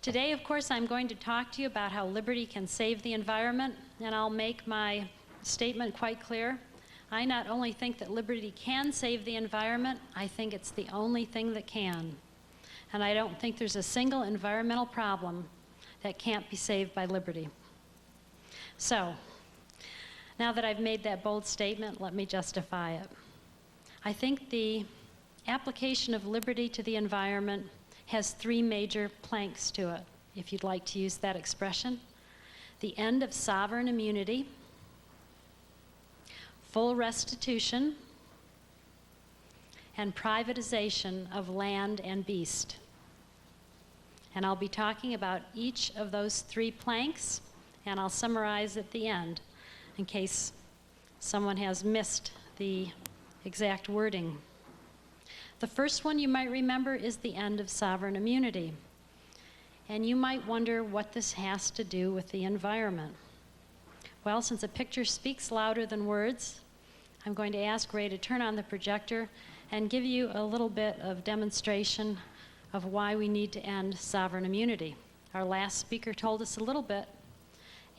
Today, of course, I'm going to talk to you about how liberty can save the environment, and I'll make my statement quite clear. I not only think that liberty can save the environment, I think it's the only thing that can. And I don't think there's a single environmental problem that can't be saved by liberty. So, now that I've made that bold statement, let me justify it. I think the application of liberty to the environment has three major planks to it, if you'd like to use that expression. The end of sovereign immunity, full restitution, and privatization of land and beast. And I'll be talking about each of those three planks, and I'll summarize at the end in case someone has missed the exact wording. The first one you might remember is the end of sovereign immunity. And you might wonder what this has to do with the environment. Well, since a picture speaks louder than words, I'm going to ask Ray to turn on the projector and give you a little bit of demonstration of why we need to end sovereign immunity. Our last speaker told us a little bit,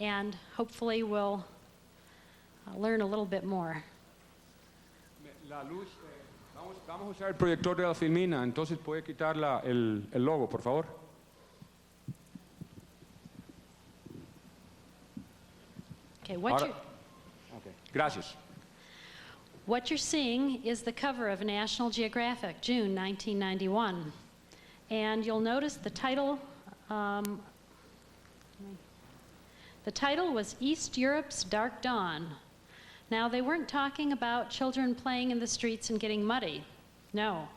and hopefully we'll learn a little bit more. La luz, vamos a usar el proyector de la filmina, entonces puede quitar el logo, por favor. Okay, gracias. What you're seeing is the cover of National Geographic, June 1991. And you'll notice the title was East Europe's Dark Dawn. Now, they weren't talking about children playing in the streets and getting muddy. No.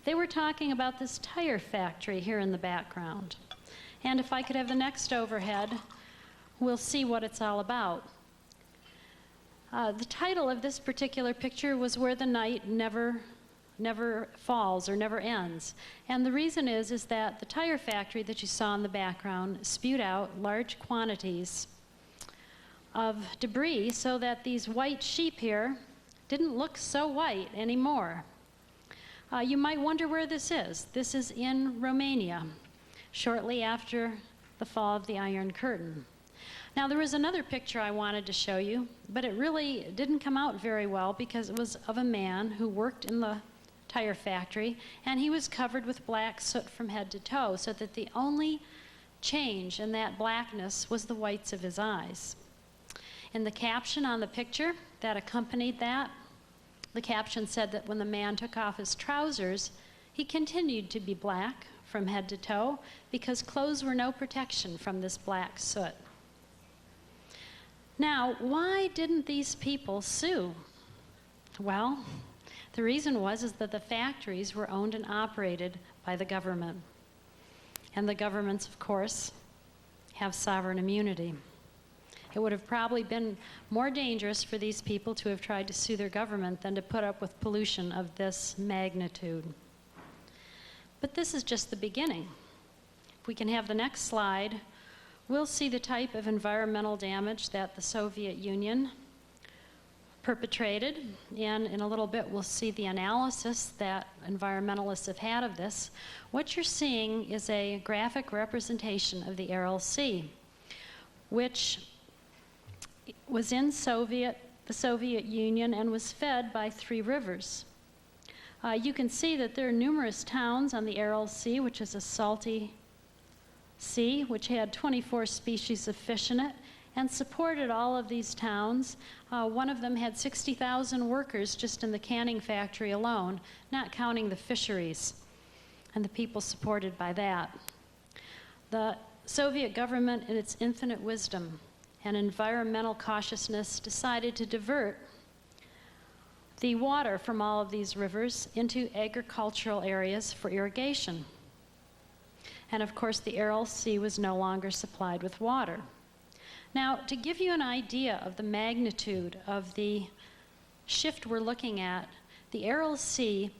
They were talking about this tire factory here in the background. And if I could have the next overhead, we'll see what it's all about. The title of this particular picture was Where the Night Never Falls or Never Ends. And the reason is that the tire factory that you saw in the background spewed out large quantities of debris so that these white sheep here didn't look so white anymore. You might wonder where this is. This is in Romania, shortly after the fall of the Iron Curtain. Now, there was another picture I wanted to show you, but it really didn't come out very well because it was of a man who worked in the tire factory, and he was covered with black soot from head to toe, so that the only change in that blackness was the whites of his eyes. In the caption on the picture that accompanied that, the caption said that when the man took off his trousers, he continued to be black from head to toe because clothes were no protection from this black soot. Now, why didn't these people sue? Well, the reason is that the factories were owned and operated by the government. And the governments, of course, have sovereign immunity. It would have probably been more dangerous for these people to have tried to sue their government than to put up with pollution of this magnitude. But this is just the beginning. If we can have the next slide, we'll see the type of environmental damage that the Soviet Union perpetrated, and in a little bit we'll see the analysis that environmentalists have had of this. What you're seeing is a graphic representation of the Aral Sea, which was in the Soviet Union and was fed by three rivers. You can see that there are numerous towns on the Aral Sea, which is a salty sea, which had 24 species of fish in it, and supported all of these towns. One of them had 60,000 workers just in the canning factory alone, not counting the fisheries and the people supported by that. The Soviet government, in its infinite wisdom and environmental cautiousness, decided to divert the water from all of these rivers into agricultural areas for irrigation. And of course, the Aral Sea was no longer supplied with water. Now, to give you an idea of the magnitude of the shift we're looking at, the Aral Sea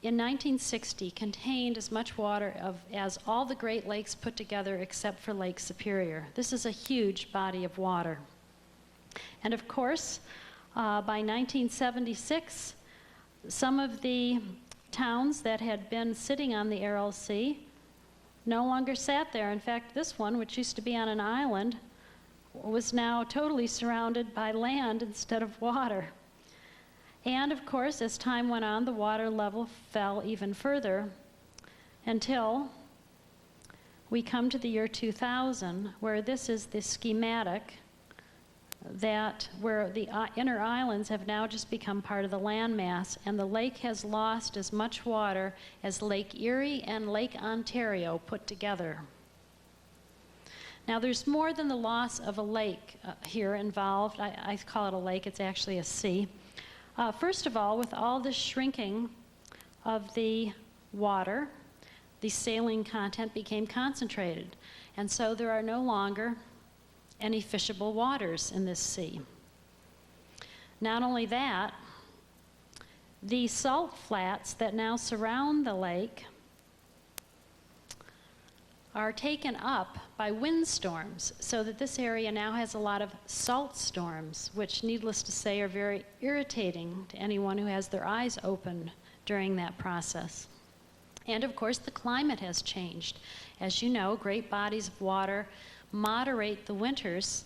in 1960 contained as much water as all the Great Lakes put together except for Lake Superior. This is a huge body of water. And of course, by 1976, some of the towns that had been sitting on the Aral Sea no longer sat there. In fact, this one, which used to be on an island, was now totally surrounded by land instead of water. And of course, as time went on, the water level fell even further until we come to the year 2000, where this is the schematic where the inner islands have now just become part of the landmass, and the lake has lost as much water as Lake Erie and Lake Ontario put together. Now, there's more than the loss of a lake here involved. I call it a lake, it's actually a sea. First of all, with all this shrinking of the water, the saline content became concentrated, and so there are no longer any fishable waters in this sea. Not only that, the salt flats that now surround the lake are taken up by windstorms, so that this area now has a lot of salt storms, which, needless to say, are very irritating to anyone who has their eyes open during that process. And of course, the climate has changed. As you know, great bodies of water moderate the winters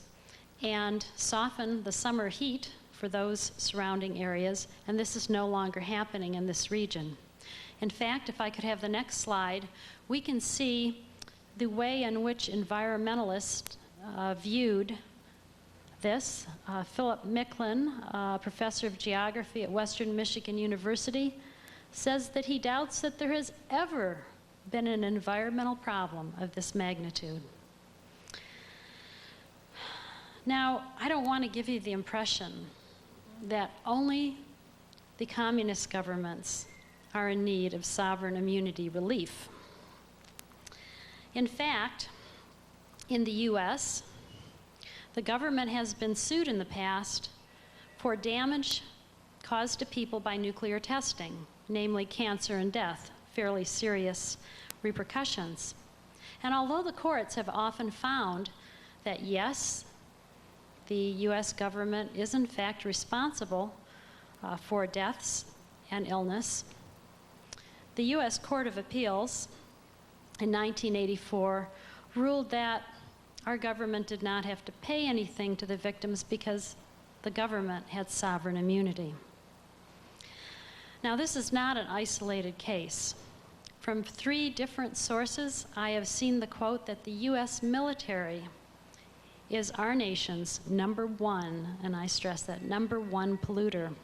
and soften the summer heat for those surrounding areas, and this is no longer happening in this region. In fact, if I could have the next slide, we can see the way in which environmentalists viewed this. Philip Micklin, professor of geography at Western Michigan University, says that he doubts that there has ever been an environmental problem of this magnitude. Now, I don't want to give you the impression that only the communist governments are in need of sovereign immunity relief. In fact, in the US, the government has been sued in the past for damage caused to people by nuclear testing, namely cancer and death, fairly serious repercussions. And although the courts have often found that yes, the US government is in fact responsible for deaths and illness, the US Court of Appeals in 1984 ruled that our government did not have to pay anything to the victims because the government had sovereign immunity. Now, this is not an isolated case. From 3 different sources, I have seen the quote that the US military is our nation's #1, and I stress that, #1 polluter.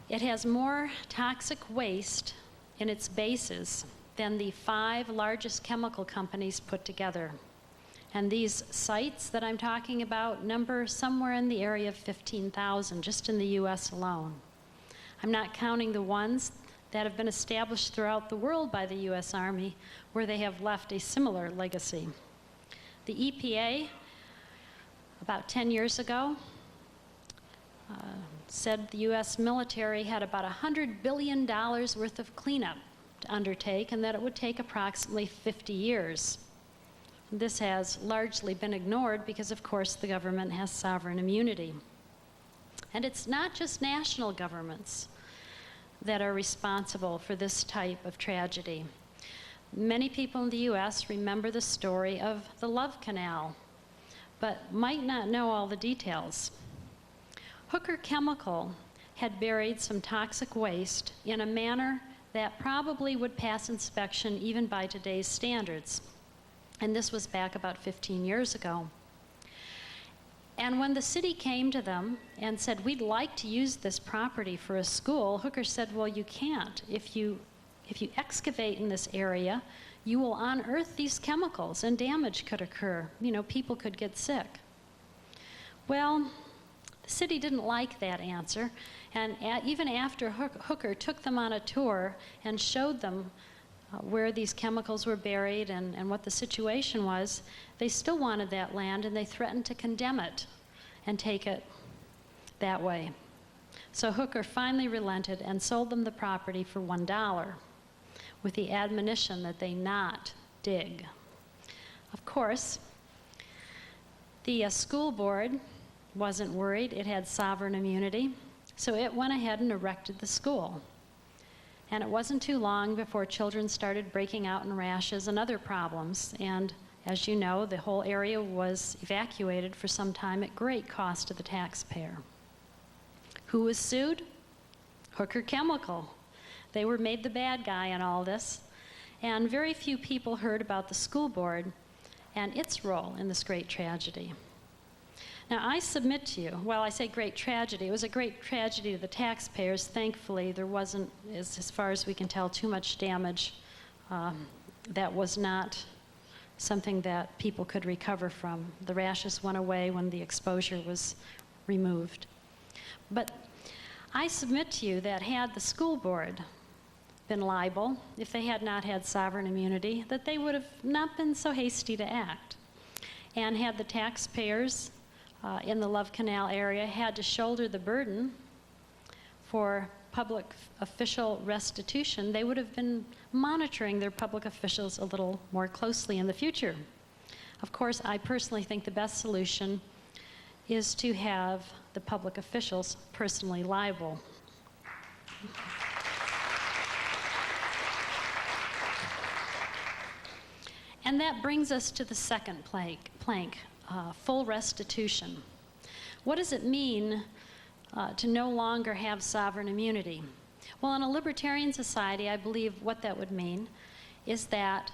It has more toxic waste in its bases than the 5 largest chemical companies put together. And these sites that I'm talking about number somewhere in the area of 15,000, just in the US alone. I'm not counting the ones that have been established throughout the world by the US Army, where they have left a similar legacy. The EPA, about 10 years ago, said the US military had about $100 billion worth of cleanup to undertake, and that it would take approximately 50 years. This has largely been ignored because, of course, the government has sovereign immunity. And it's not just national governments that are responsible for this type of tragedy. Many people in the US remember the story of the Love Canal, but might not know all the details. Hooker Chemical had buried some toxic waste in a manner that probably would pass inspection even by today's standards. And this was back about 15 years ago. And when the city came to them and said, we'd like to use this property for a school, Hooker said, well, you can't. If you excavate in this area, you will unearth these chemicals and damage could occur. You know, people could get sick. Well, the city didn't like that answer, and even after Hooker took them on a tour and showed them where these chemicals were buried and what the situation was, they still wanted that land, and they threatened to condemn it and take it that way. So Hooker finally relented and sold them the property for $1, with the admonition that they not dig. Of course, the school board wasn't worried. It had sovereign immunity, so it went ahead and erected the school. And it wasn't too long before children started breaking out in rashes and other problems. And as you know, the whole area was evacuated for some time at great cost to the taxpayer. Who was sued? Hooker Chemical. They were made the bad guy in all this. And very few people heard about the school board and its role in this great tragedy. Now, I submit to you, well, I say great tragedy. It was a great tragedy to the taxpayers. Thankfully, there wasn't, as far as we can tell, too much damage. That was not something that people could recover from. The rashes went away when the exposure was removed. But I submit to you that had the school board been liable, if they had not had sovereign immunity, that they would have not been so hasty to act. And had the taxpayers in the Love Canal area had to shoulder the burden for public official restitution, they would have been monitoring their public officials a little more closely in the future. Of course, I personally think the best solution is to have the public officials personally liable. And that brings us to the second plank, full restitution. What does it mean to no longer have sovereign immunity? Well, in a libertarian society, I believe what that would mean is that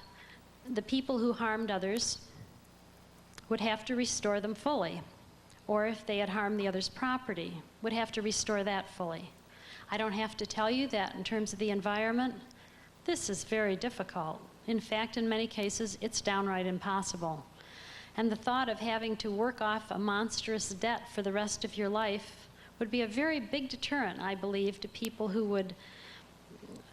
the people who harmed others would have to restore them fully, or if they had harmed the other's property, would have to restore that fully. I don't have to tell you that in terms of the environment, this is very difficult. In fact, in many cases, it's downright impossible. And the thought of having to work off a monstrous debt for the rest of your life would be a very big deterrent, I believe, to people who would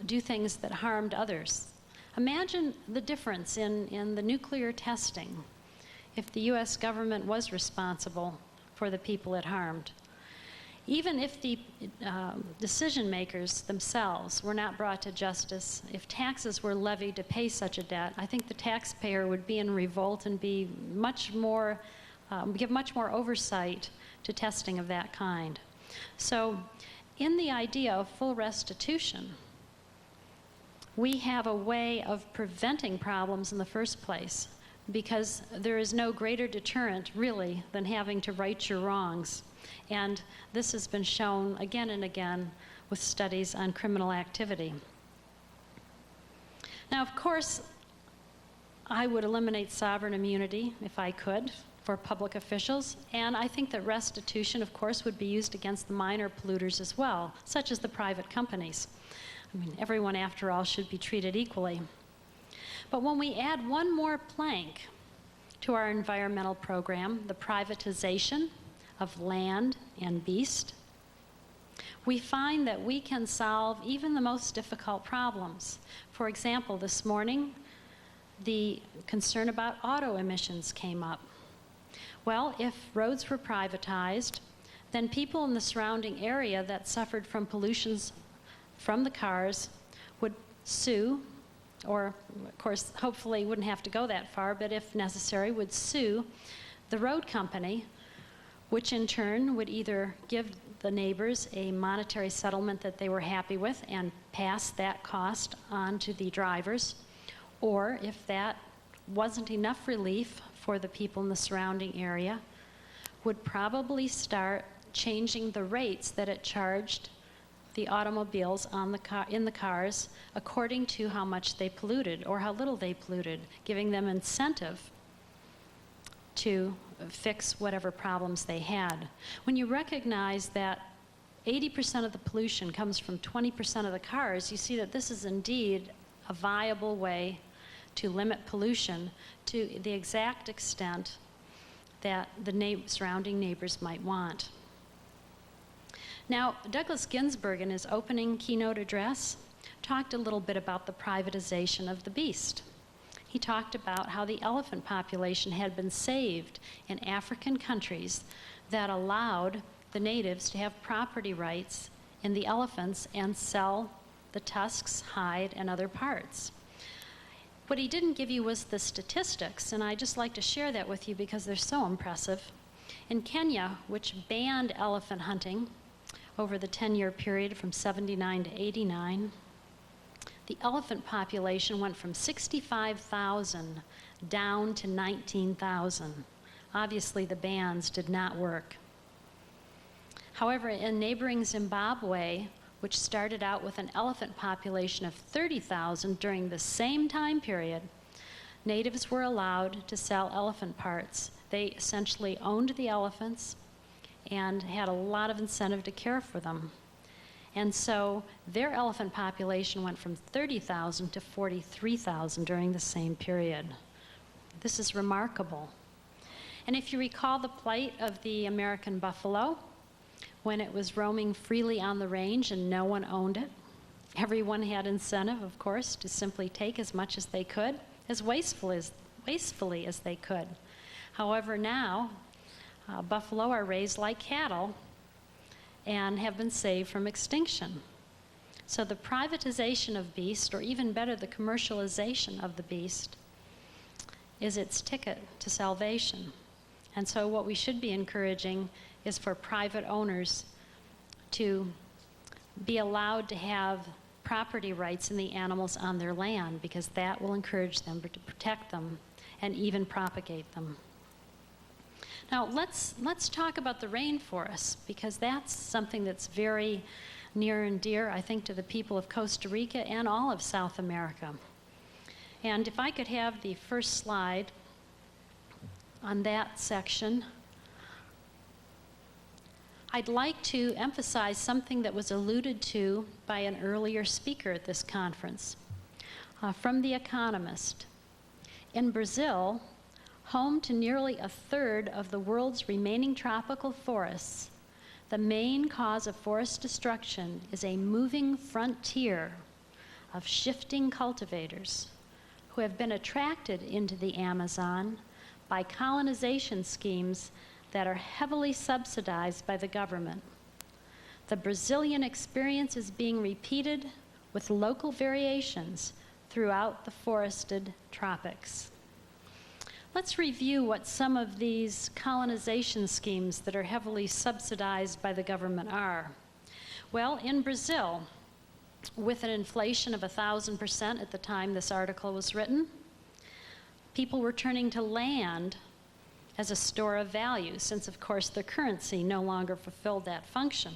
do things that harmed others. Imagine the difference in the nuclear testing if the US government was responsible for the people it harmed. Even if the decision makers themselves were not brought to justice, if taxes were levied to pay such a debt, I think the taxpayer would be in revolt and be much more, give much more oversight to testing of that kind. So in the idea of full restitution, we have a way of preventing problems in the first place, because there is no greater deterrent, really, than having to right your wrongs. And this has been shown again and again with studies on criminal activity. Now, of course, I would eliminate sovereign immunity if I could for public officials, and I think that restitution, of course, would be used against the minor polluters as well, such as the private companies. I mean, everyone, after all, should be treated equally. But when we add one more plank to our environmental program, the privatization of land and beast, we find that we can solve even the most difficult problems. For example, this morning, the concern about auto emissions came up. Well, if roads were privatized, then people in the surrounding area that suffered from pollutions from the cars would sue, or of course, hopefully wouldn't have to go that far, but if necessary, would sue the road company, which in turn would either give the neighbors a monetary settlement that they were happy with and pass that cost on to the drivers, or if that wasn't enough relief for the people in the surrounding area, would probably start changing the rates that it charged the automobiles on in the cars according to how much they polluted or how little they polluted, giving them incentive to fix whatever problems they had. When you recognize that 80% of the pollution comes from 20% of the cars, you see that this is indeed a viable way to limit pollution to the exact extent that the surrounding neighbors might want. Now, Douglas Ginsburg, in his opening keynote address, talked a little bit about the privatization of the beast. He talked about how the elephant population had been saved in African countries that allowed the natives to have property rights in the elephants and sell the tusks, hide, and other parts. What he didn't give you was the statistics, and I'd just like to share that with you because they're so impressive. In Kenya, which banned elephant hunting over the 10-year period from 79 to 89, the elephant population went from 65,000 down to 19,000. Obviously, the bans did not work. However, in neighboring Zimbabwe, which started out with an elephant population of 30,000 during the same time period, natives were allowed to sell elephant parts. They essentially owned the elephants and had a lot of incentive to care for them. And so their elephant population went from 30,000 to 43,000 during the same period. This is remarkable. And if you recall the plight of the American buffalo, when it was roaming freely on the range and no one owned it, everyone had incentive, of course, to simply take as much as they could, as wastefully as they could. However, now, buffalo are raised like cattle and have been saved from extinction. So the privatization of beast, or even better, the commercialization of the beast, is its ticket to salvation. And so what we should be encouraging is for private owners to be allowed to have property rights in the animals on their land, because that will encourage them to protect them and even propagate them. Now, let's talk about the rainforest, because that's something that's very near and dear, I think, to the people of Costa Rica and all of South America. And if I could have the first slide on that section, I'd like to emphasize something that was alluded to by an earlier speaker at this conference, from The Economist. In Brazil, home to nearly a third of the world's remaining tropical forests, the main cause of forest destruction is a moving frontier of shifting cultivators who have been attracted into the Amazon by colonization schemes that are heavily subsidized by the government. The Brazilian experience is being repeated with local variations throughout the forested tropics. Let's review what some of these colonization schemes that are heavily subsidized by the government are. Well, in Brazil, with an inflation of 1,000% at the time this article was written, people were turning to land as a store of value, since, of course, the currency no longer fulfilled that function.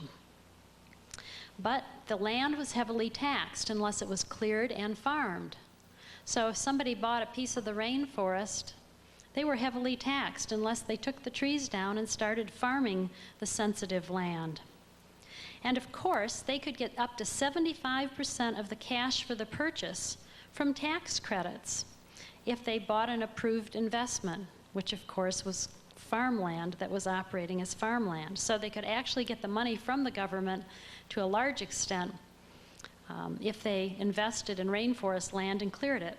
But the land was heavily taxed unless it was cleared and farmed. So if somebody bought a piece of the rainforest, they were heavily taxed unless they took the trees down and started farming the sensitive land. And of course, they could get up to 75% of the cash for the purchase from tax credits if they bought an approved investment, which of course was farmland that was operating as farmland. So they could actually get the money from the government to a large extent if they invested in rainforest land and cleared it.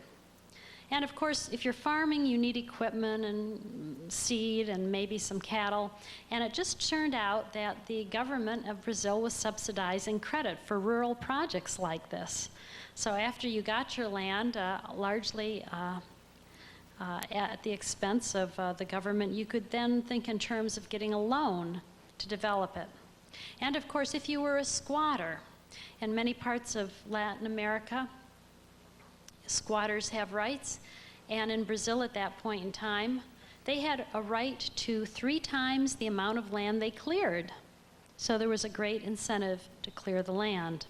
And of course, if you're farming, you need equipment and seed and maybe some cattle. And it just turned out that the government of Brazil was subsidizing credit for rural projects like this. So after you got your land, largely at the expense of the government, you could then think in terms of getting a loan to develop it. And of course, if you were a squatter, in many parts of Latin America, squatters have rights, and in Brazil at that point in time, they had a right to 3 times the amount of land they cleared. So there was a great incentive to clear the land.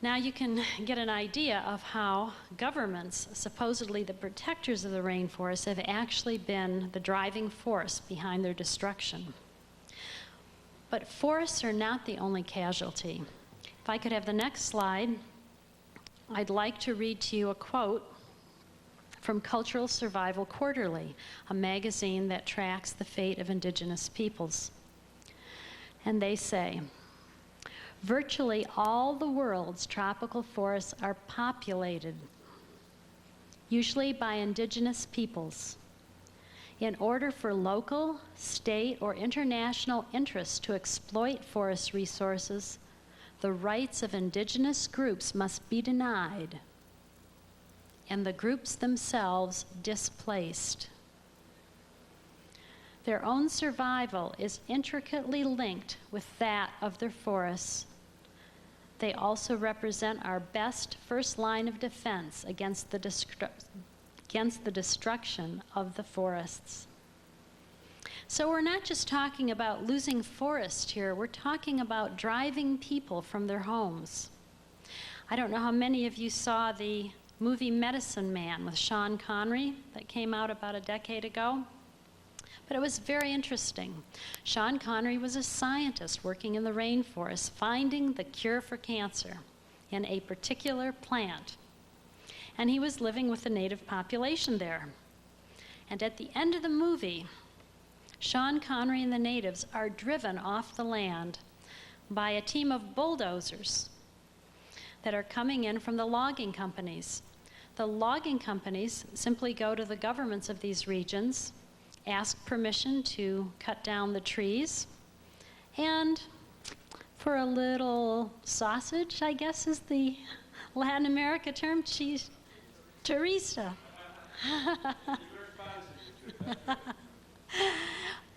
Now you can get an idea of how governments, supposedly the protectors of the rainforest, have actually been the driving force behind their destruction. But forests are not the only casualty. If I could have the next slide, I'd like to read to you a quote from Cultural Survival Quarterly, a magazine that tracks the fate of indigenous peoples. And they say, virtually all the world's tropical forests are populated, usually by indigenous peoples. In order for local, state, or international interests to exploit forest resources, the rights of indigenous groups must be denied, and the groups themselves displaced. Their own survival is intricately linked with that of their forests. they also represent our best first line of defense against the destruction of the forests. So we're not just talking about losing forest here, we're talking about driving people from their homes. I don't know how many of you saw the movie Medicine Man with Sean Connery that came out about a decade ago, but it was very interesting. Sean Connery was a scientist working in the rainforest, finding the cure for cancer in a particular plant. And he was living with the native population there. And at the end of the movie, Sean Connery and the natives are driven off the land by a team of bulldozers that are coming in from the logging companies. The logging companies simply go to the governments of these regions, ask permission to cut down the trees, and for a little sausage, I guess is the Latin America term, cheese, Teresa.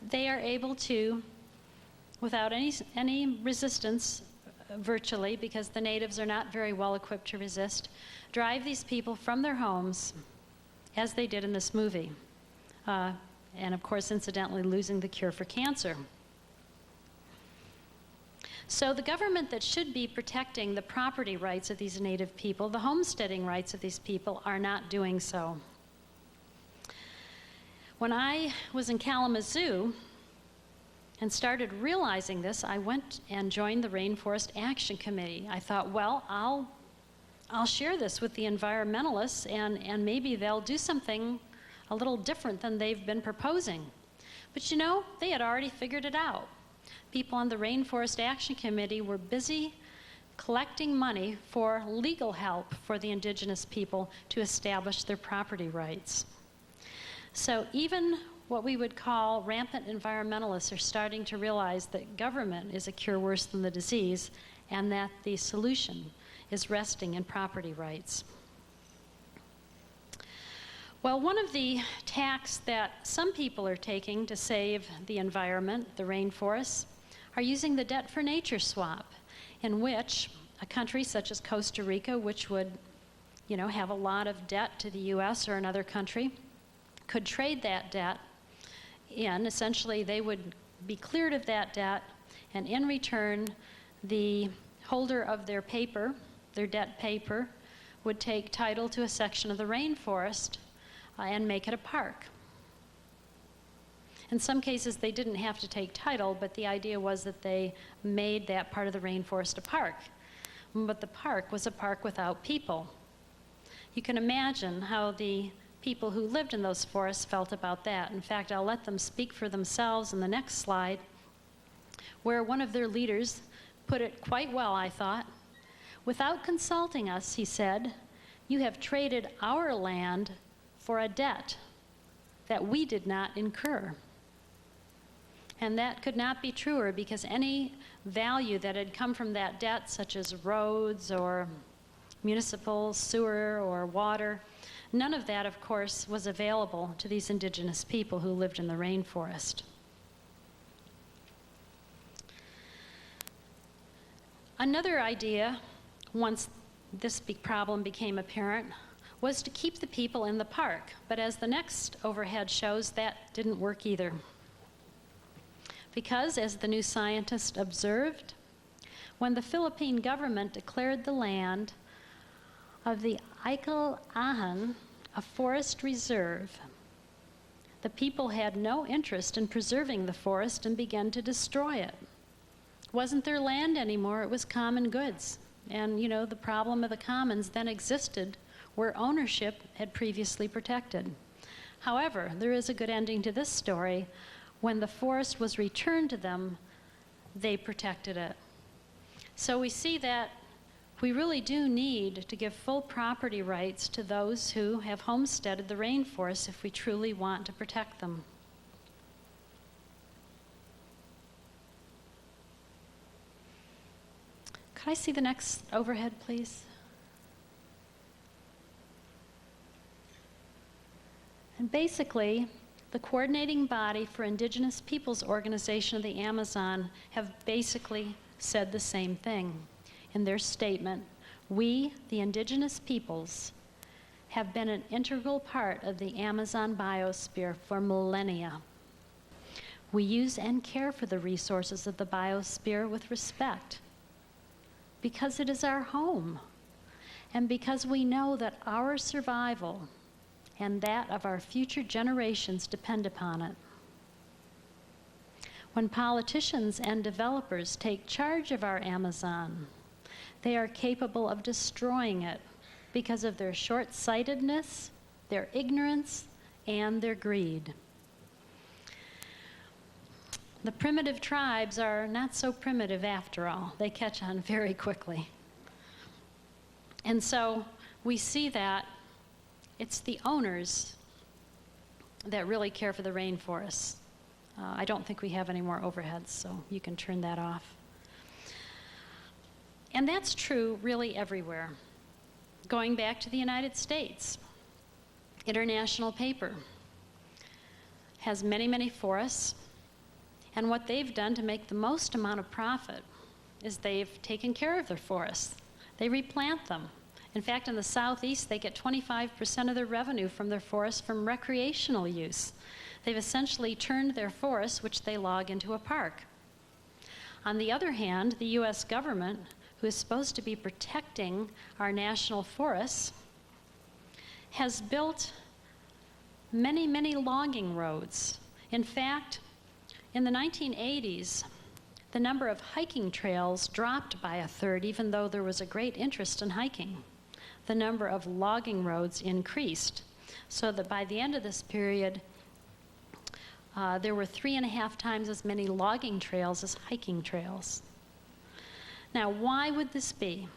They are able to, without any resistance, virtually, because the natives are not very well equipped to resist, drive these people from their homes, as they did in this movie. And of course, incidentally, losing the cure for cancer. So the government that should be protecting the property rights of these native people, the homesteading rights of these people, are not doing so. When I was in Kalamazoo and started realizing this, I went and joined the Rainforest Action Committee. I thought, well, I'll share this with the environmentalists, and maybe they'll do something a little different than they've been proposing. But you know, they had already figured it out. People on the Rainforest Action Committee were busy collecting money for legal help for the indigenous people to establish their property rights. So even what we would call rampant environmentalists are starting to realize that government is a cure worse than the disease, and that the solution is resting in property rights. Well, one of the tacks that some people are taking to save the environment, the rainforests, are using the debt for nature swap, in which a country such as Costa Rica, which would, have a lot of debt to the US or another country, could trade that debt in. Essentially, they would be cleared of that debt, and in return, the holder of their paper, their debt paper, would take title to a section of the rainforest and make it a park. In some cases, they didn't have to take title, but the idea was that they made that part of the rainforest a park. But the park was a park without people. You can imagine how the people who lived in those forests felt about that. In fact, I'll let them speak for themselves in the next slide, where one of their leaders put it quite well, I thought. "Without consulting us," he said, "you have traded our land for a debt that we did not incur." And that could not be truer, because any value that had come from that debt, such as roads or municipal sewer or water, none of that, of course, was available to these indigenous people who lived in the rainforest. Another idea, once this big problem became apparent, was to keep the people in the park. But as the next overhead shows, that didn't work either. Because, as the new scientist observed, when the Philippine government declared the land of the Aikalahan a forest reserve, the people had no interest in preserving the forest and began to destroy it. It wasn't their land anymore, it was common goods. And the problem of the commons then existed where ownership had previously protected. However, there is a good ending to this story. When the forest was returned to them, they protected it. So we see that we really do need to give full property rights to those who have homesteaded the rainforest if we truly want to protect them. Could I see the next overhead, please? And basically, the coordinating body for Indigenous Peoples Organization of the Amazon have basically said the same thing. in their statement, we, the indigenous peoples, have been an integral part of the Amazon biosphere for millennia. We use and care for the resources of the biosphere with respect because it is our home and because we know that our survival and that of our future generations depend upon it. When politicians and developers take charge of our Amazon, they are capable of destroying it because of their short-sightedness, their ignorance, and their greed. The primitive tribes are not so primitive after all. They catch on very quickly. And so we see that it's the owners that really care for the rainforests. I don't think we have any more overheads, so you can turn that off. And that's true really everywhere. Going back to the United States, International Paper has many, many forests, and what they've done to make the most amount of profit is they've taken care of their forests. They replant them. In fact, in the Southeast, they get 25% of their revenue from their forests from recreational use. They've essentially turned their forests, which they log, into a park. On the other hand, the U.S. government, who is supposed to be protecting our national forests, has built many, many logging roads. In fact, in the 1980s, the number of hiking trails dropped by a third, even though there was a great interest in hiking. The number of logging roads increased, so that by the end of this period, there were 3.5 times as many logging trails as hiking trails. Now, why would this be?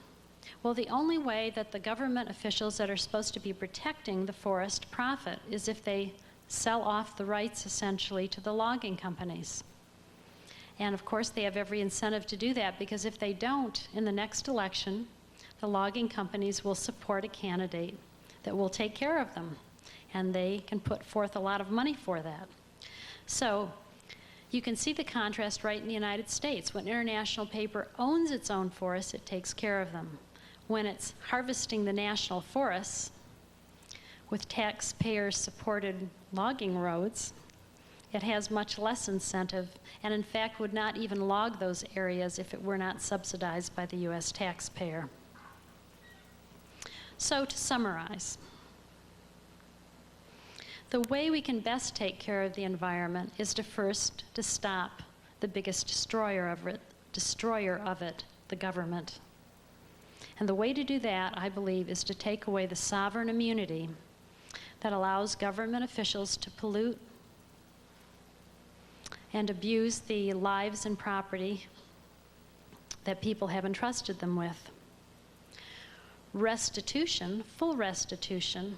Well, the only way that the government officials that are supposed to be protecting the forest profit is if they sell off the rights, essentially, to the logging companies. And of course, they have every incentive to do that, because if they don't, in the next election, the logging companies will support a candidate that will take care of them, and they can put forth a lot of money for that. So you can see the contrast right in the United States. When International Paper owns its own forests, it takes care of them. When it's harvesting the national forests with taxpayer-supported logging roads, it has much less incentive, and in fact would not even log those areas if it were not subsidized by the U.S. taxpayer. So to summarize, the way we can best take care of the environment is to stop the biggest destroyer of it, the government. And the way to do that, I believe, is to take away the sovereign immunity that allows government officials to pollute and abuse the lives and property that people have entrusted them with. Restitution, full restitution,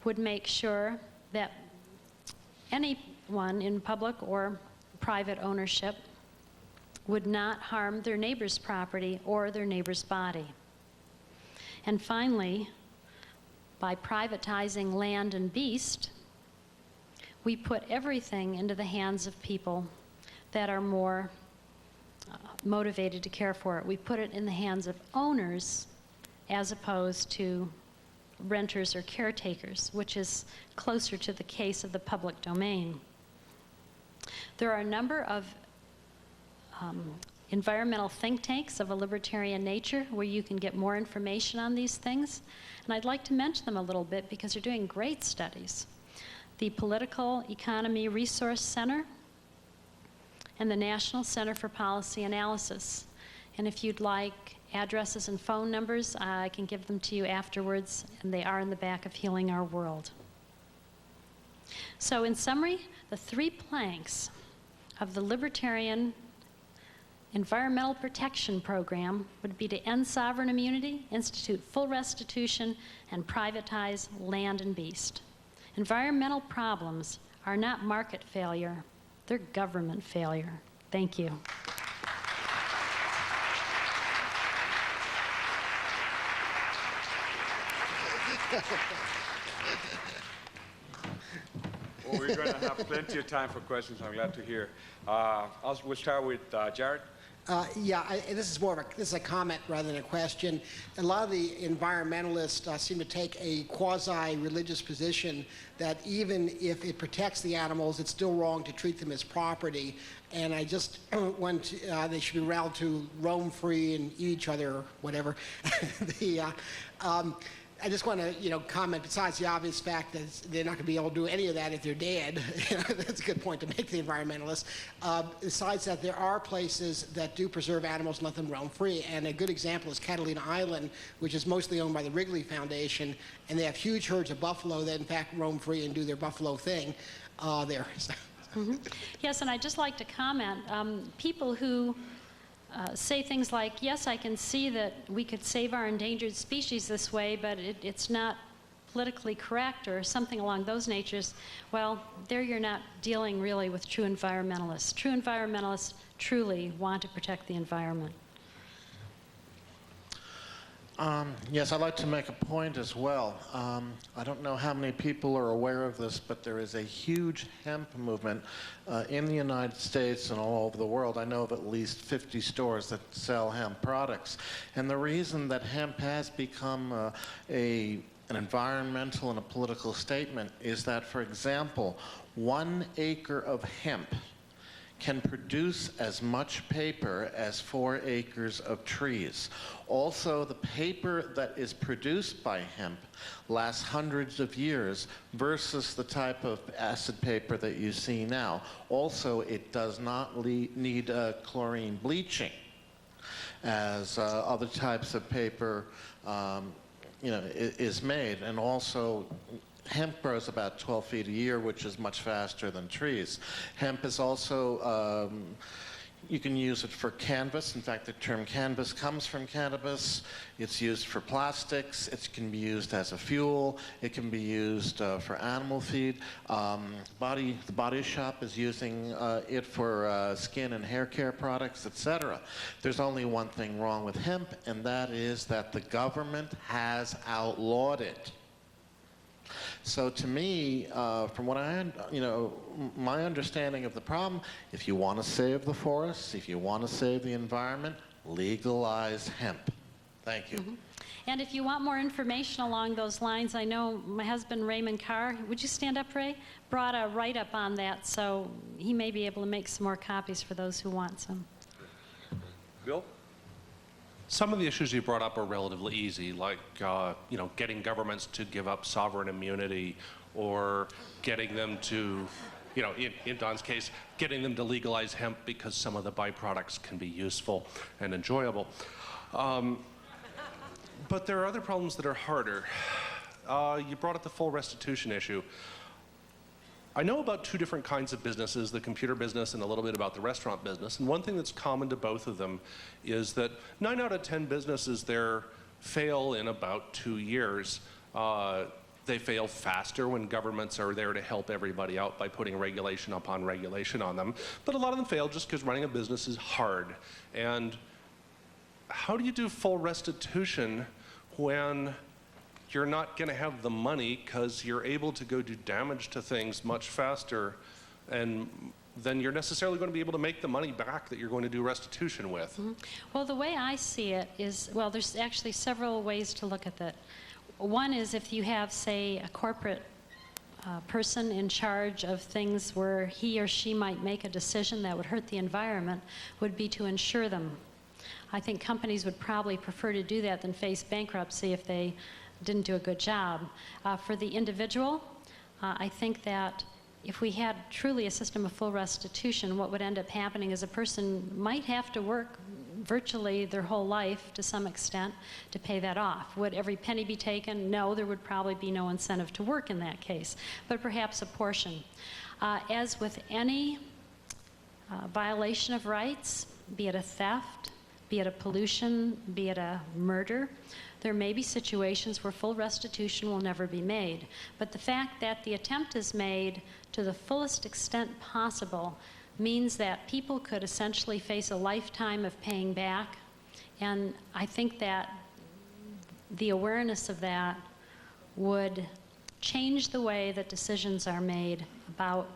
would make sure that anyone in public or private ownership would not harm their neighbor's property or their neighbor's body. And finally, by privatizing land and beast, we put everything into the hands of people that are more motivated to care for it. We put it in the hands of owners as opposed to renters or caretakers, which is closer to the case of the public domain. There are a number of environmental think tanks of a libertarian nature where you can get more information on these things, and I'd like to mention them a little bit because they're doing great studies. The Political Economy Resource Center and the National Center for Policy Analysis. And if you'd like addresses and phone numbers, I can give them to you afterwards, and they are in the back of Healing Our World. So in summary, the 3 planks of the libertarian environmental protection program would be to end sovereign immunity, institute full restitution, and privatize land and beast. Environmental problems are not market failure, they're government failure. Thank you. Well, we're going to have plenty of time for questions, I'm glad to hear. We'll start with Jared. This is a comment rather than a question. A lot of the environmentalists seem to take a quasi-religious position that even if it protects the animals, it's still wrong to treat them as property. And I just want they should be allowed to roam free and eat each other or whatever. I just want to, comment, besides the obvious fact that they're not going to be able to do any of that if they're dead. That's a good point to make, the environmentalists. Besides that, there are places that do preserve animals and let them roam free. And a good example is Catalina Island, which is mostly owned by the Wrigley Foundation. And they have huge herds of buffalo that, in fact, roam free and do their buffalo thing there. Mm-hmm. Yes, and I'd just like to comment. People who say things like, yes, I can see that we could save our endangered species this way, but it's not politically correct or something along those natures, well, there you're not dealing really with true environmentalists. True environmentalists truly want to protect the environment. Yes, I'd like to make a point as well. I don't know how many people are aware of this, but there is a huge hemp movement in the United States and all over the world. I know of at least 50 stores that sell hemp products. And the reason that hemp has become an environmental and a political statement is that, for example, 1 acre of hemp can produce as much paper as 4 acres of trees. Also, the paper that is produced by hemp lasts hundreds of years versus the type of acid paper that you see now. Also, it does not need chlorine bleaching as other types of paper is made. And also, hemp grows about 12 feet a year, which is much faster than trees. Hemp is also, you can use it for canvas. In fact, the term canvas comes from cannabis. It's used for plastics. It can be used as a fuel. It can be used for animal feed. The Body Shop is using it for skin and hair care products, etc. There's only one thing wrong with hemp, and that is that the government has outlawed it. So to me, from what my understanding of the problem, if you want to save the forests, if you want to save the environment, legalize hemp. Thank you. Mm-hmm. And if you want more information along those lines, I know my husband, Raymond Carr, would you stand up, Ray? Brought a write-up on that, so he may be able to make some more copies for those who want some. Bill? Some of the issues you brought up are relatively easy, like getting governments to give up sovereign immunity, or getting them to, in Don's case, getting them to legalize hemp because some of the byproducts can be useful and enjoyable. But there are other problems that are harder. You brought up the full restitution issue. I know about 2 different kinds of businesses, the computer business and a little bit about the restaurant business. And one thing that's common to both of them is that 9 out of 10 businesses there fail in about 2 years. They fail faster when governments are there to help everybody out by putting regulation upon regulation on them. But a lot of them fail just because running a business is hard. And how do you do full restitution when you're not going to have the money because you're able to go do damage to things much faster, and then you're necessarily going to be able to make the money back that you're going to do restitution with? Mm-hmm. Well, the way I see it is, well, there's actually several ways to look at that. One is if you have, say, a corporate person in charge of things where he or she might make a decision that would hurt the environment, would be to insure them. I think companies would probably prefer to do that than face bankruptcy if they didn't do a good job. For the individual, I think that if we had truly a system of full restitution, what would end up happening is a person might have to work virtually their whole life to some extent to pay that off. Would every penny be taken? No, there would probably be no incentive to work in that case, but perhaps a portion. As with any violation of rights, be it a theft, be it a pollution, be it a murder, there may be situations where full restitution will never be made. But the fact that the attempt is made to the fullest extent possible means that people could essentially face a lifetime of paying back. And I think that the awareness of that would change the way that decisions are made about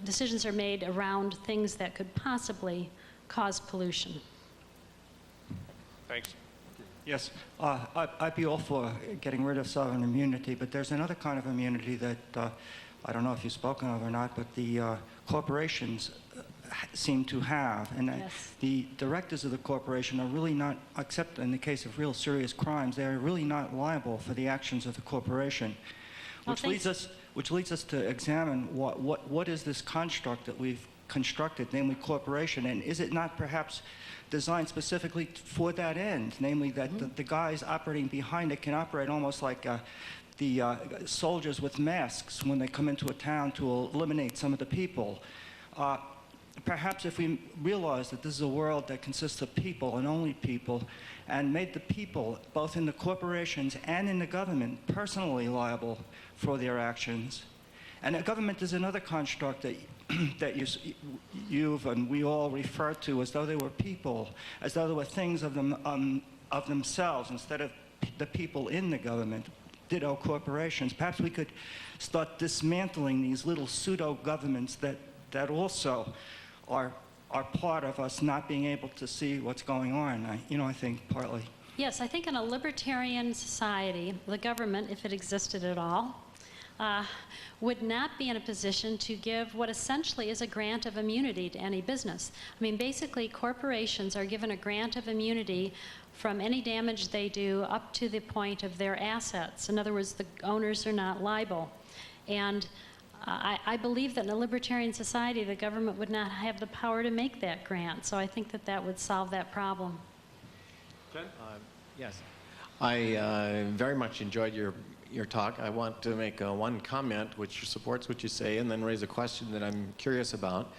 decisions are made around things that could possibly cause pollution. Thanks. Yes, I'd be all for getting rid of sovereign immunity, but there's another kind of immunity that I don't know if you've spoken of or not, but the corporations seem to have. And Yes. the directors of the corporation are really not, except in the case of real serious crimes, they're really not liable for the actions of the corporation. Well, Which leads us to examine what is this construct that we've constructed, namely corporation, and is it not perhaps designed specifically for that end, namely that the guys operating behind it can operate almost like the soldiers with masks when they come into a town to eliminate some of the people. Perhaps if we realize that this is a world that consists of people and only people, and made the people, both in the corporations and in the government, personally liable for their actions. And the government is another construct that that you've and we all refer to as though they were people, as though they were things of themselves instead of the people in the government. Ditto corporations. Perhaps we could start dismantling these little pseudo-governments that also are part of us not being able to see what's going on. I think partly. Yes, I think in a libertarian society, the government, if it existed at all, would not be in a position to give what essentially is a grant of immunity to any business. I mean, basically, corporations are given a grant of immunity from any damage they do up to the point of their assets. In other words, the owners are not liable. And I believe that in a libertarian society, the government would not have the power to make that grant. So I think that that would solve that problem. Yes. I very much enjoyed your talk. I want to make one comment which supports what you say and then raise a question that I'm curious about.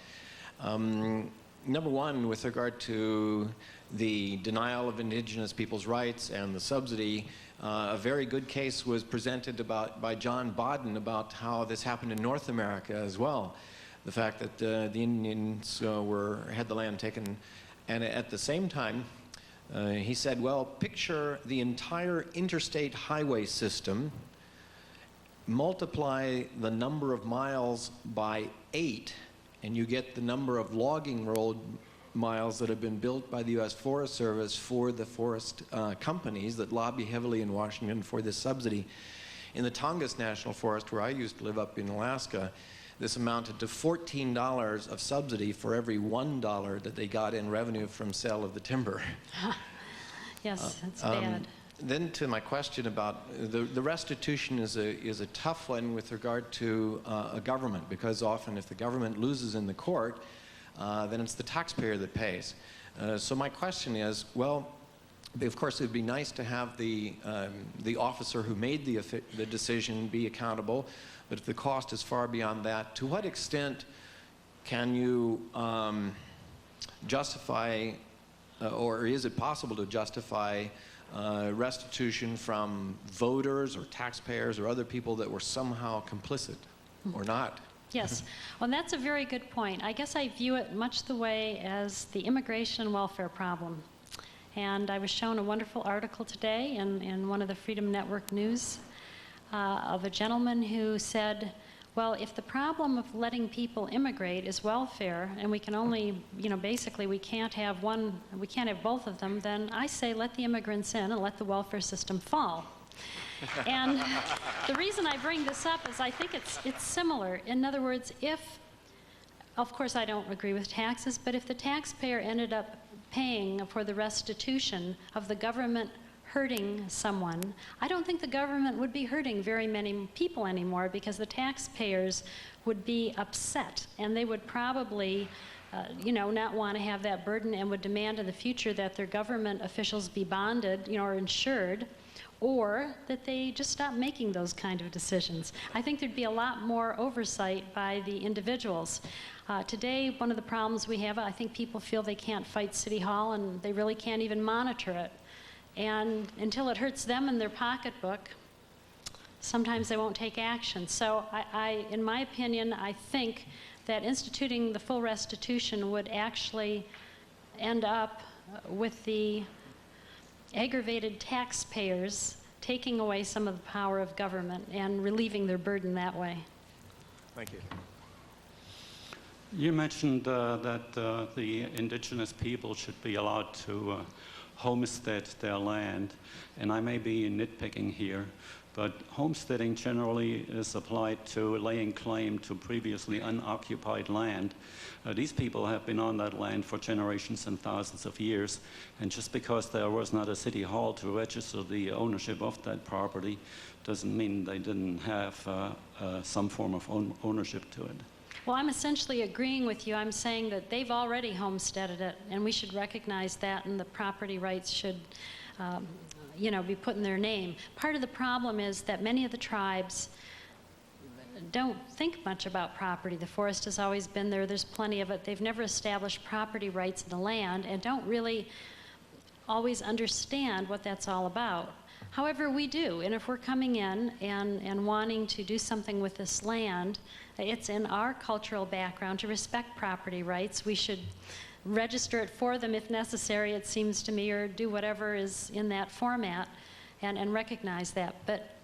Number one, with regard to the denial of Indigenous people's rights and the subsidy, a very good case was presented by John Bodden about how this happened in North America as well. The fact that the Indians had the land taken, and at the same time, he said, well, picture the entire interstate highway system, multiply the number of miles by 8, and you get the number of logging road miles that have been built by the U.S. Forest Service for the forest companies that lobby heavily in Washington for this subsidy. In the Tongass National Forest, where I used to live up in Alaska, this amounted to $14 of subsidy for every $1 that they got in revenue from sale of the timber. Yes, that's bad. Then to my question about the restitution is a tough one with regard to a government, because often if the government loses in the court, then it's the taxpayer that pays. So my question is, well, of course it would be nice to have the officer who made the decision be accountable, but if the cost is far beyond that, to what extent can you justify, or is it possible to justify restitution from voters or taxpayers or other people that were somehow complicit or not? Yes, well, that's a very good point. I guess I view it much the way as the immigration and welfare problem. And I was shown a wonderful article today in one of the Freedom Network news of a gentleman who said, well, if the problem of letting people immigrate is welfare, and we can only, basically we can't have both of them, then I say let the immigrants in and let the welfare system fall. And the reason I bring this up is I think it's similar. In other words, of course I don't agree with taxes, but if the taxpayer ended up paying for the restitution of the government hurting someone, I don't think the government would be hurting very many people anymore, because the taxpayers would be upset, and they would probably not want to have that burden, and would demand in the future that their government officials be bonded, or insured, or that they just stop making those kind of decisions. I think there'd be a lot more oversight by the individuals. Today, one of the problems we have, I think people feel they can't fight City Hall, and they really can't even monitor it. And until it hurts them in their pocketbook, sometimes they won't take action. So in my opinion, I think that instituting the full restitution would actually end up with the aggravated taxpayers taking away some of the power of government and relieving their burden that way. Thank you. You mentioned that the indigenous people should be allowed to homestead their land, and I may be nitpicking here, but homesteading generally is applied to laying claim to previously unoccupied land. These people have been on that land for generations and thousands of years, and just because there was not a city hall to register the ownership of that property doesn't mean they didn't have some form of ownership to it. Well, I'm essentially agreeing with you. I'm saying that they've already homesteaded it, and we should recognize that, and the property rights should be put in their name. Part of the problem is that many of the tribes don't think much about property. The forest has always been there. There's plenty of it. They've never established property rights in the land and don't really always understand what that's all about. However, we do, and if we're coming in and wanting to do something with this land, it's in our cultural background to respect property rights. We should register it for them if necessary, it seems to me, or do whatever is in that format and recognize that. But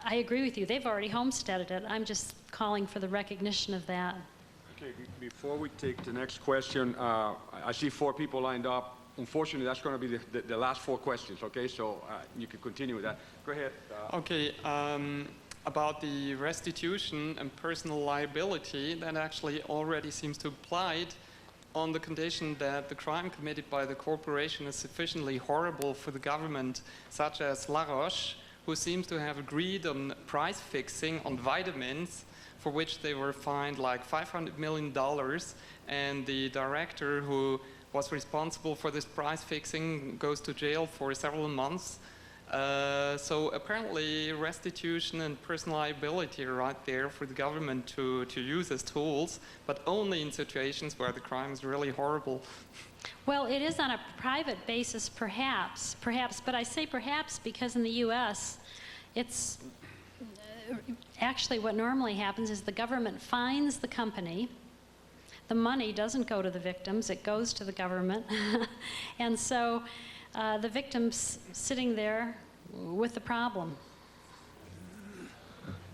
I agree with you. They've already homesteaded it. I'm just calling for the recognition of that. Okay, before we take the next question, I see 4 people lined up. Unfortunately, that's going to be the last 4 questions, okay? So you can continue with that. Go ahead. Okay, about the restitution and personal liability, that actually already seems to apply on the condition that the crime committed by the corporation is sufficiently horrible for the government, such as La Roche, who seems to have agreed on price fixing on vitamins, for which they were fined like $500 million, and the director who was responsible for this price fixing goes to jail for several months. So apparently restitution and personal liability are right there for the government to use as tools, but only in situations where the crime is really horrible. Well, it is on a private basis, perhaps, but I say perhaps because in the U.S., it's actually what normally happens is the government fines the company. The money doesn't go to the victims, it goes to the government. And so the victim's sitting there with the problem.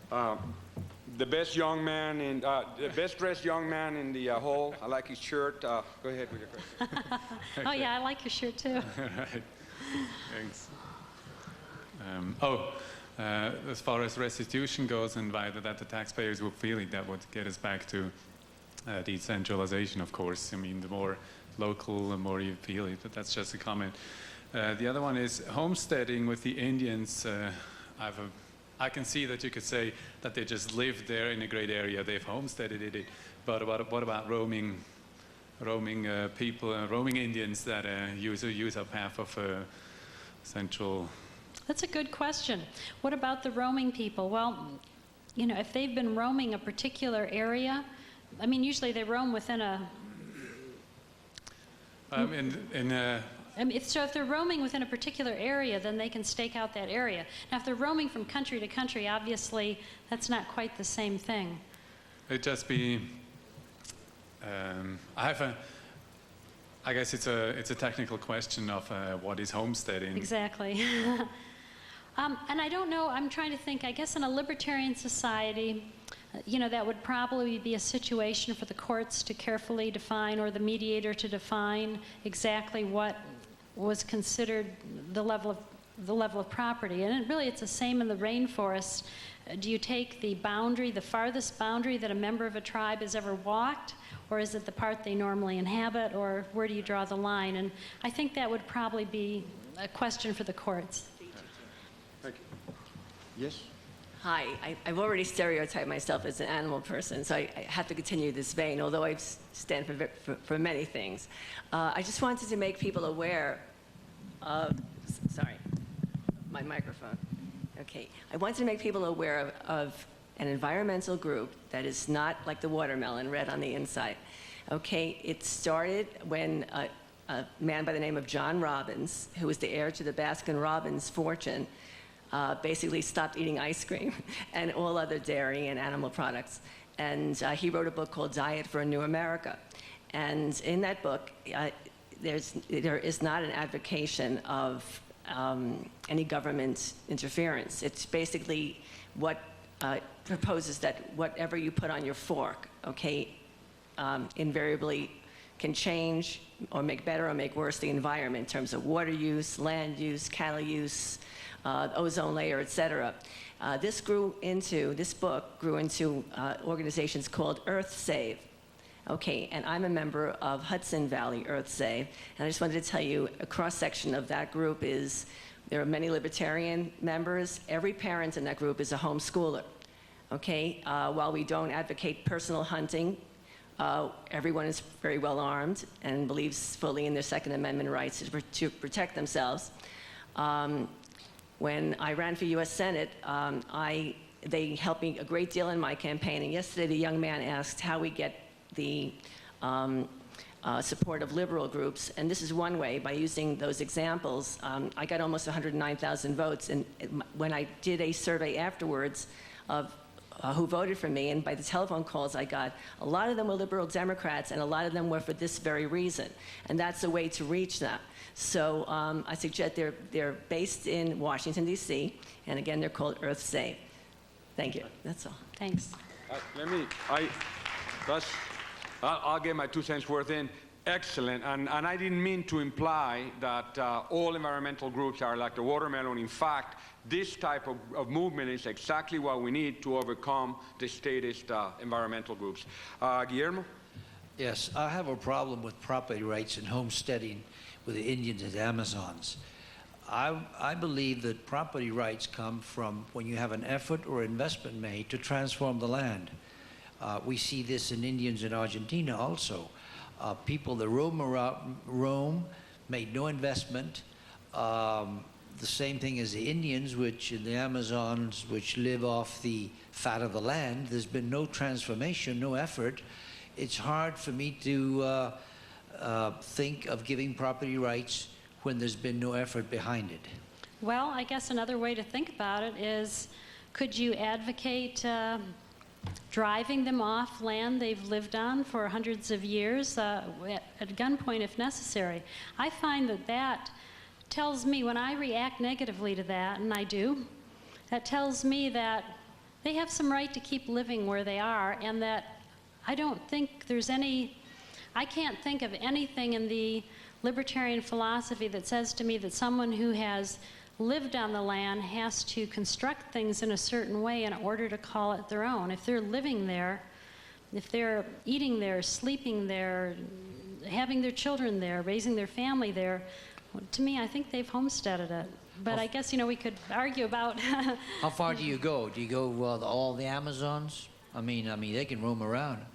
The best young man in the best dressed young man in the hall. I like his shirt. Go ahead with your question. Oh yeah, I like your shirt too. Right. Thanks. As far as restitution goes and whether that the taxpayers would feel it, that would get us back to decentralization, of course. I mean, the more local, the more you feel it, but that's just a comment. The other one is homesteading with the Indians. I can see that you could say that they just lived there in a great area. They've homesteaded it. But what about roaming people, roaming Indians that use up half of central? That's a good question. What about the roaming people? Well, if they've been roaming a particular area, I mean, usually they roam within a... if they're roaming within a particular area, then they can stake out that area. Now, if they're roaming from country to country, obviously, that's not quite the same thing. It'd just be... I guess it's a technical question of what is homesteading. Exactly. And I don't know, I'm trying to think, I guess in a libertarian society, that would probably be a situation for the courts to carefully define, or the mediator to define exactly what was considered the level of property. And it's the same in the rainforest. Do you take the farthest boundary that a member of a tribe has ever walked, or is it the part they normally inhabit, or where do you draw the line? And I think that would probably be a question for the courts. Thank you. Yes? Hi, I've already stereotyped myself as an animal person, so I have to continue this vein, although I stand for many things. I just wanted to make people aware of, sorry, my microphone. Okay, I wanted to make people aware of an environmental group that is not like the watermelon, red on the inside. Okay, it started when a man by the name of John Robbins, who was the heir to the Baskin-Robbins fortune, basically stopped eating ice cream and all other dairy and animal products. And he wrote a book called Diet for a New America. And in that book, there is not an advocation of any government interference. It's basically what proposes that whatever you put on your fork, okay, invariably can change or make better or make worse the environment in terms of water use, land use, cattle use, ozone layer, et cetera. This book grew into organizations called Earth Save. Okay, and I'm a member of Hudson Valley Earth Save, and I just wanted to tell you a cross-section of that group is, there are many libertarian members. Every parent in that group is a homeschooler. Okay, while we don't advocate personal hunting, everyone is very well armed and believes fully in their Second Amendment rights to protect themselves. When I ran for U.S. Senate, they helped me a great deal in my campaign, and yesterday the young man asked how we get the support of liberal groups, and this is one way, by using those examples. I got almost 109,000 votes, and when I did a survey afterwards of who voted for me, and by the telephone calls I got, a lot of them were liberal Democrats, and a lot of them were for this very reason, and that's a way to reach them. So I suggest they're based in Washington, D.C., and again, they're called Earth Save. Thank you. That's all. Thanks. I'll get my 2 cents worth in. Excellent, and I didn't mean to imply that all environmental groups are like the watermelon. In fact, this type of movement is exactly what we need to overcome the statist environmental groups. Guillermo? Yes, I have a problem with property rights and homesteading with the Indians and Amazons. I believe that property rights come from when you have an effort or investment made to transform the land. We see this in Indians in Argentina also. People that roam, made no investment. The same thing as the Indians, which in the Amazons, which live off the fat of the land. There's been no transformation, no effort. It's hard for me to think of giving property rights when there's been no effort behind it. Well, I guess another way to think about it is, could you advocate driving them off land they've lived on for hundreds of years at gunpoint if necessary? I find that tells me, when I react negatively to that, and I do, that tells me that they have some right to keep living where they are, and that I don't think there's I can't think of anything in the libertarian philosophy that says to me that someone who has lived on the land has to construct things in a certain way in order to call it their own. If they're living there, if they're eating there, sleeping there, having their children there, raising their family there, to me, I think they've homesteaded it. But I guess, we could argue about... How far do you go? Do you go all the Amazons? I mean, they can roam around.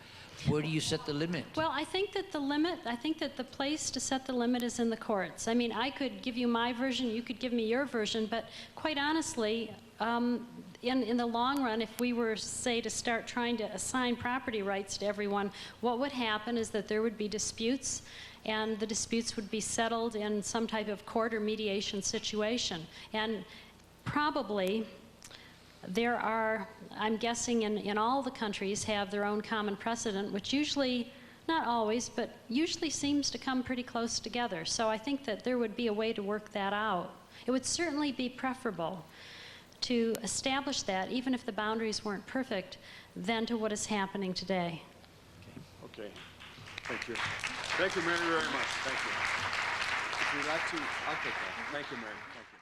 Where do you set the limit? Well, I think that the place to set the limit is in the courts. I mean, I could give you my version, you could give me your version, but quite honestly, in the long run, if we were, say, to start trying to assign property rights to everyone, what would happen is that there would be disputes, and the disputes would be settled in some type of court or mediation situation. And probably there are, I'm guessing in all the countries, have their own common precedent, which usually, not always, but usually seems to come pretty close together. So I think that there would be a way to work that out. It would certainly be preferable to establish that, even if the boundaries weren't perfect, than to what is happening today. Okay. Thank you. Thank you, Mary, very much. Thank you. If you'd like to, I'll take that. Thank you, Mary. Thank you.